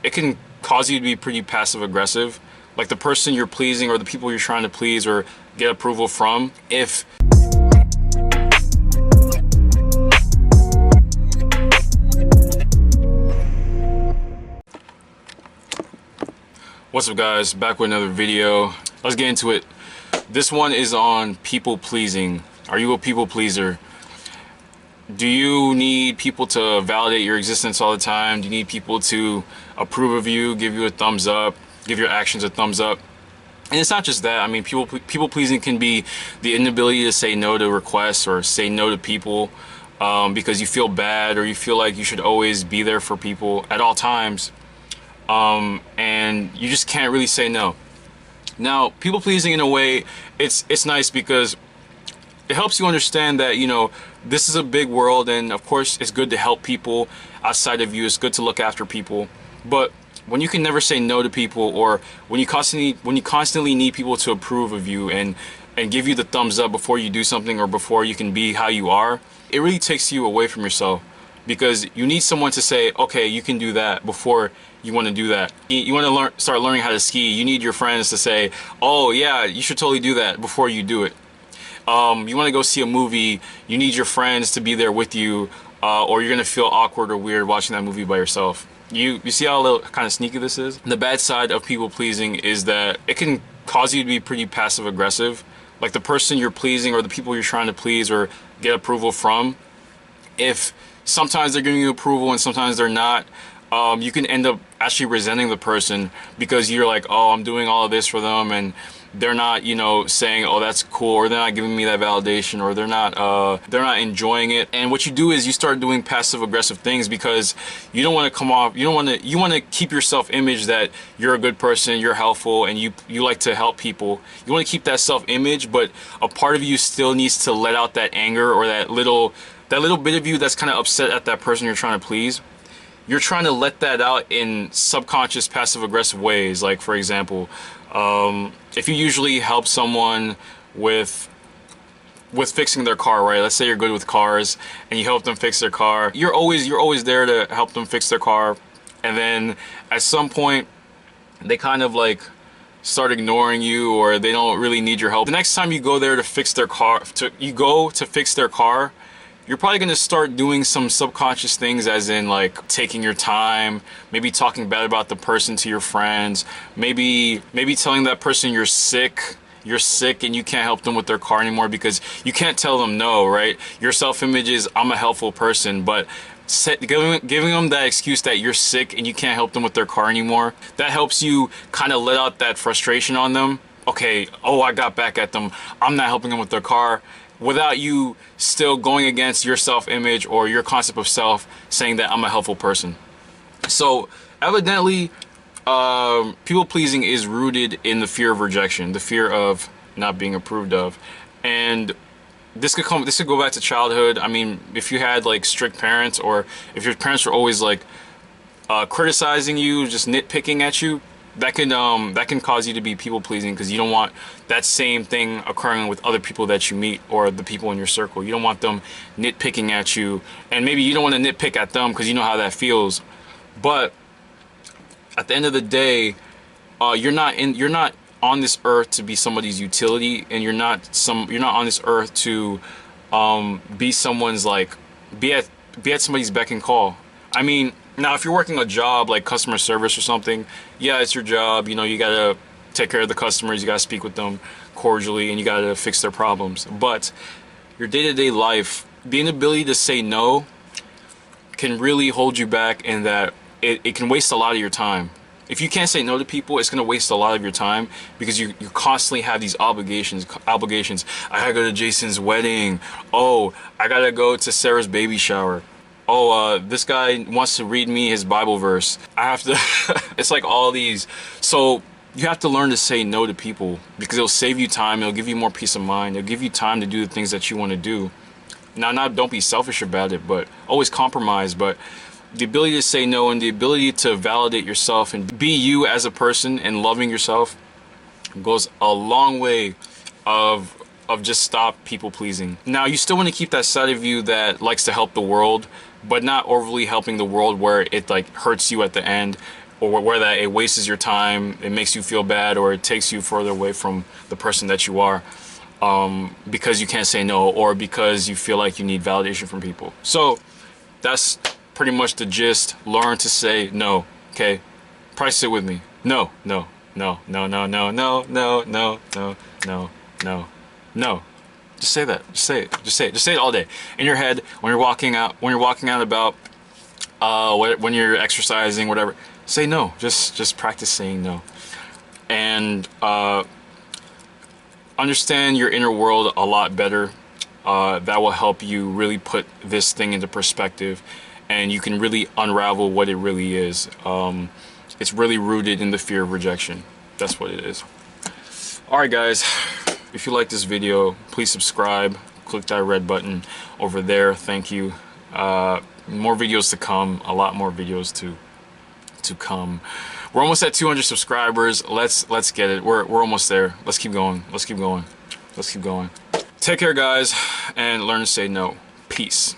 it can cause you to be pretty passive aggressive. Like the person you're pleasing or the people you're trying to please or get approval from, if what's up guys, back with another video. Let's get into it. This one is on people pleasing. Are you a people pleaser? Do you need people to validate your existence all the time? Do you need people to approve of you, give you a thumbs up, give your actions a thumbs up? And it's not just that. I mean, people pleasing can be the inability to say no to requests or say no to people because you feel bad or you feel like you should always be there for people at all times, and you just can't really say no. Now, people pleasing in a way, it's nice because it helps you understand that, you know, this is a big world, and of course it's good to help people outside of you. It's good to look after people. But when you can never say no to people, or when you constantly need people to approve of you and give you the thumbs up before you do something or before you can be how you are, it really takes you away from yourself, because you need someone to say, okay, you can do that before you want to do that. You want to start learning how to ski. You need your friends to say, oh yeah, you should totally do that before you do it. You want to go see a movie, you need your friends to be there with you, or you're gonna feel awkward or weird watching that movie by yourself. You see how little kind of sneaky this is? The bad side of people pleasing is that it can cause you to be pretty passive aggressive. Like the person you're pleasing or the people you're trying to please or get approval from, if sometimes they're giving you approval and sometimes they're not, you can end up actually resenting the person because you're like, oh, I'm doing all of this for them and they're not, you know, saying, oh, that's cool, or they're not giving me that validation, or they're not enjoying it. And what you do is you start doing passive aggressive things because you don't want to come off, you want to keep your self-image that you're a good person, you're helpful, and you like to help people. You want to keep that self-image, but a part of you still needs to let out that anger or that little bit of you that's kind of upset at that person you're trying to please. You're trying to let that out in subconscious passive aggressive ways. Like, for example, if you usually help someone with fixing their car, right? Let's say you're good with cars and you help them fix their car. You're always there to help them fix their car, and then at some point they kind of like start ignoring you, or they don't really need your help. The next time you go there to fix their car, you're probably going to start doing some subconscious things, as in like taking your time, maybe talking bad about the person to your friends, maybe telling that person you're sick and you can't help them with their car anymore because you can't tell them no, right? Your self-image is, I'm a helpful person, but giving them that excuse that you're sick and you can't help them with their car anymore, that helps you kind of let out that frustration on them. Okay, oh, I got back at them, I'm not helping them with their car, without you still going against your self-image or your concept of self, saying that I'm a helpful person. So evidently, people pleasing is rooted in the fear of rejection, the fear of not being approved of. And this could go back to childhood. I mean, if you had like strict parents, or if your parents were always like criticizing you, just nitpicking at you, that can cause you to be people pleasing, because you don't want that same thing occurring with other people that you meet or the people in your circle. You don't want them nitpicking at you, and maybe you don't want to nitpick at them because you know how that feels. But at the end of the day, you're not on this earth to be somebody's utility, and you're not on this earth to be someone's like be at somebody's beck and call. I mean, now if you're working a job like customer service or something, yeah, it's your job, you know, you gotta take care of the customers, you gotta speak with them cordially, and you gotta fix their problems. But your day-to-day life, the inability to say no can really hold you back, in that it can waste a lot of your time. If you can't say no to people, it's gonna waste a lot of your time, because you constantly have these obligations. I gotta go to Jason's wedding, oh, I gotta go to Sarah's baby shower, oh, this guy wants to read me his Bible verse, I have to it's like all these. So you have to learn to say no to people, because it'll save you time, it'll give you more peace of mind, it'll give you time to do the things that you want to do. Now, don't be selfish about it, but always compromise. But the ability to say no and the ability to validate yourself and be you as a person and loving yourself goes a long way of just stop people pleasing. Now, you still want to keep that side of you that likes to help the world, but not overly helping the world where it like hurts you at the end. or whether it wastes your time, it makes you feel bad, or it takes you further away from the person that you are, because you can't say no, or because you feel like you need validation from people. So that's pretty much the gist. Learn to say no. Okay, probably sit with me. No, no, no, no, no, no, no, no, no, no, no, no, no. Just say that. Just say it. Just say it. Just say it all day in your head when you're walking out. When you're walking out about, when you're exercising, whatever. Say no. Just practice saying no, and understand your inner world a lot better. That will help you really put this thing into perspective, and you can really unravel what it really is. It's really rooted in the fear of rejection. That's what it is. All right, guys. If you like this video, please subscribe. Click that red button over there. Thank you. More videos to come. A lot more videos to come. We're almost at 200 subscribers. Let's get it. We're almost there. Let's keep going. Let's keep going. Let's keep going. Take care, guys, and learn to say no. Peace.